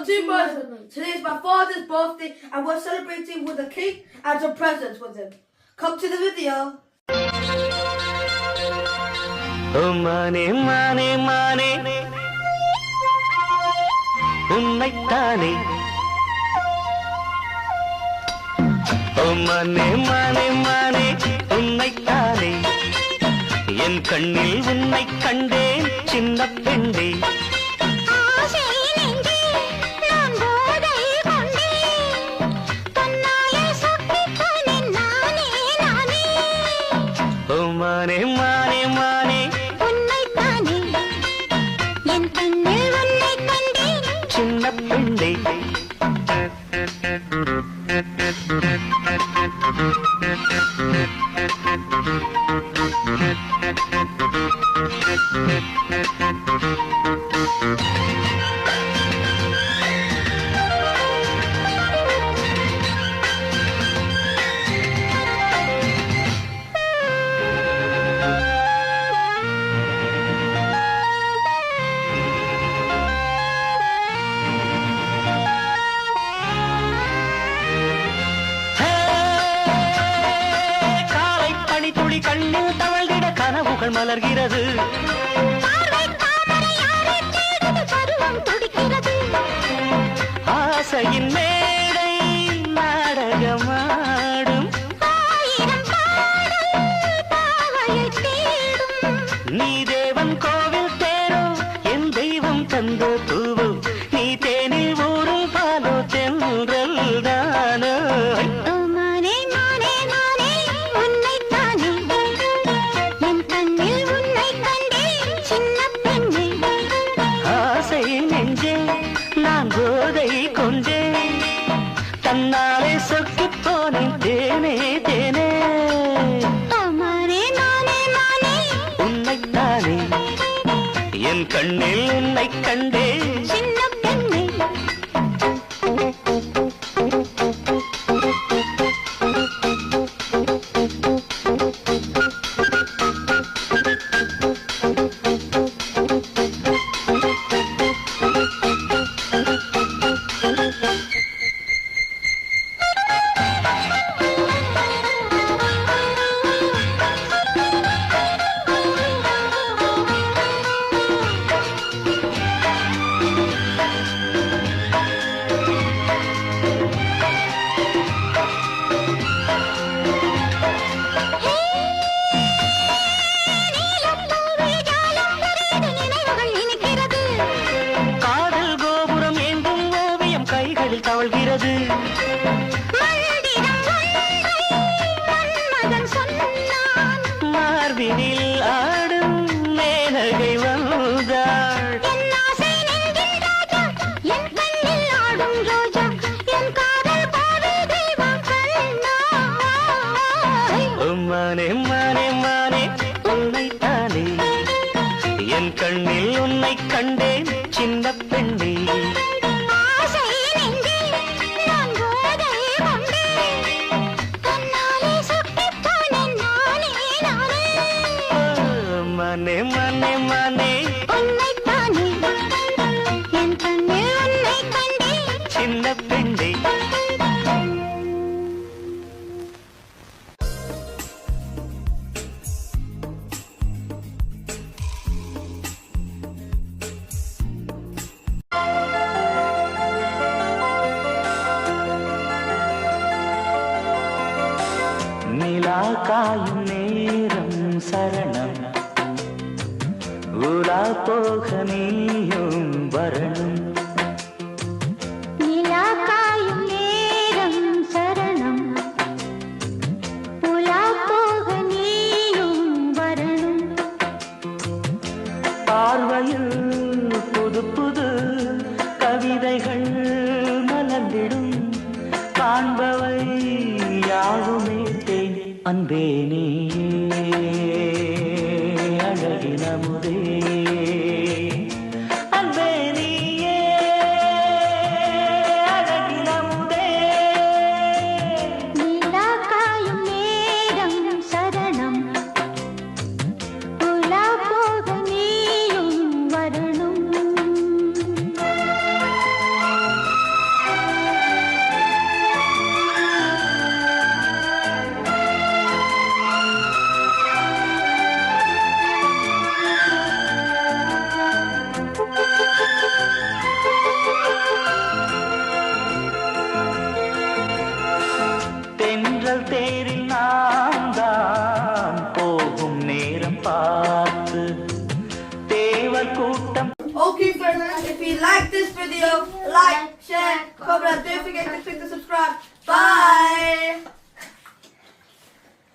two birds. Today is my father's birthday and we're celebrating with a cake and some presents with him. Come to the video. Oh mane mane mane unnaitane Oh mane mane mane unnaitane en kannil unnai kandeen chinna pende Oh mane mane mane unnaitane en kannil unnai kandeen chinna pende கண்ணில் தவழ்ந்திட கனவுகள் மலர்கிறது ஆசையின் மேடை நாடகமாடும் நீ தேவன் கோவில் தேரோ என் தெய்வம் தந்த பூவோ நீ தேனில் ஊரும் பாலோ தென்றல் தானோ போதை கொண்டே தன்னாலே சொக்கி போனேன் தேனே தேனே உன்னைத்தானே என் கண்ணில் உன்னை கண்டே சின்ன பெண்ணே தவழ்கிறது மார்பினில் ஆடும் மேனகை வந்தாள் மானே மானே மானே உன்னைத்தானே என் கண்ணில் உன்னை கண்டேன் சின்ன பெண்ணே மனே மனே மனே உன்னைத்தானே என் கண்ணில் உன்னை கண்டேன் சின்ன பெண்ணே நிலா காயும் நேரம் சரணம் உலா போக நீயும் வரணும் நிலா காயும் நேரம் சரணம் உலா போக நீயும் வரணும் பார்வையில் புது புது கவிதைகள் மலர்ந்திடும் காண்பவை யாவுமே தேன் அன்பே நீயே அழகின முதே அன்பே நீயே அழகின முதே நிலா காயும் நேரம் சரணம் உலா போக நீயும் வரணும் தேவர் கூட்டம். Okay friends, if you like this video, like, share, comment, don't forget to click the subscribe. Bye!